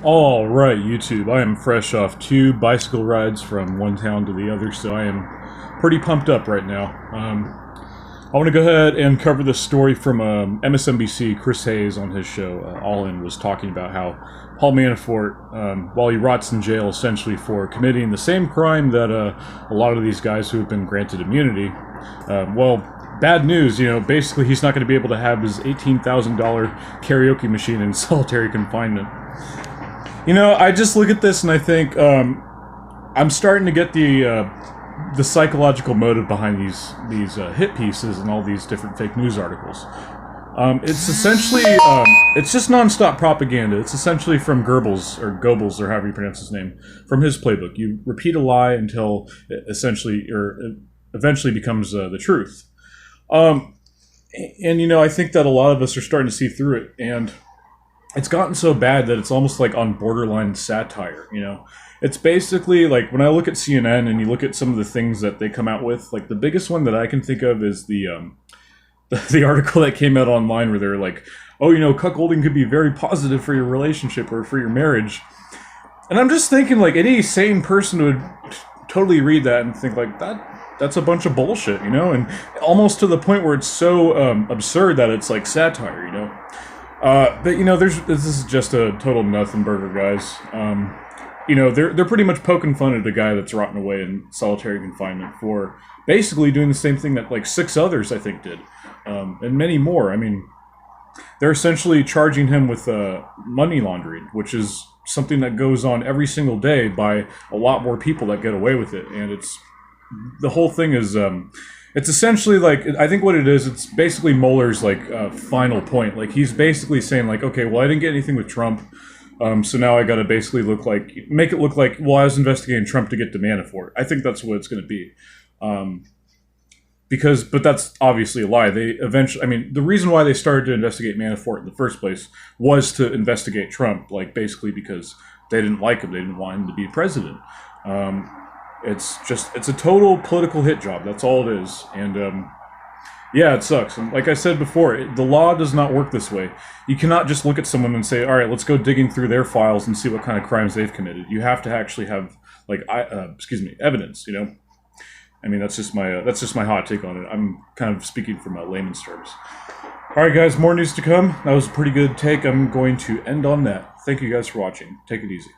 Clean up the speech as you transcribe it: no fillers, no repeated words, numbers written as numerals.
All right, YouTube. I am fresh off 2 bicycle rides from one town to the other, so I am pretty pumped up right now. I want to go ahead and cover this story from MSNBC. Chris Hayes on his show, All In, was talking about how Paul Manafort, while he rots in jail essentially for committing the same crime that a lot of these guys who have been granted immunity, bad news, basically he's not going to be able to have his $18,000 karaoke machine in solitary confinement. I just look at this and I think I'm starting to get the psychological motive behind these hit pieces and all these different fake news articles. It's essentially it's just nonstop propaganda. It's essentially from Goebbels or however you pronounce his name, from his playbook. You repeat a lie until it eventually becomes the truth. I think that a lot of us are starting to see through it, and it's gotten so bad that it's almost like on borderline satire, It's basically like when I look at CNN and you look at some of the things that they come out with, like the biggest one that I can think of is the article that came out online where they're like, oh, cuckolding could be very positive for your relationship or for your marriage. And I'm just thinking like any sane person would totally read that and think like that's a bunch of bullshit, and almost to the point where it's so absurd that it's like satire, But this is just a total nothing burger, guys. They're pretty much poking fun at a guy that's rotting away in solitary confinement for basically doing the same thing that like 6 others I think did, and many more. I mean, they're essentially charging him with money laundering, which is something that goes on every single day by a lot more people that get away with it, and the whole thing is. It's essentially like, I think what it is, it's basically Mueller's like final point. Like he's basically saying like, okay, well I didn't get anything with Trump, so now I got to basically make it look like, well, I was investigating Trump to get to Manafort. I think that's what it's going to be, but that's obviously a lie. They eventually, the reason why they started to investigate Manafort in the first place was to investigate Trump, like basically because they didn't like him, they didn't want him to be president. It's a total political hit job. That's all it is. And, yeah, it sucks. And like I said before, the law does not work this way. You cannot just look at someone and say, all right, let's go digging through their files and see what kind of crimes they've committed. You have to actually have, evidence, that's just my hot take on it. I'm kind of speaking from layman's terms. All right, guys, more news to come. That was a pretty good take. I'm going to end on that. Thank you guys for watching. Take it easy.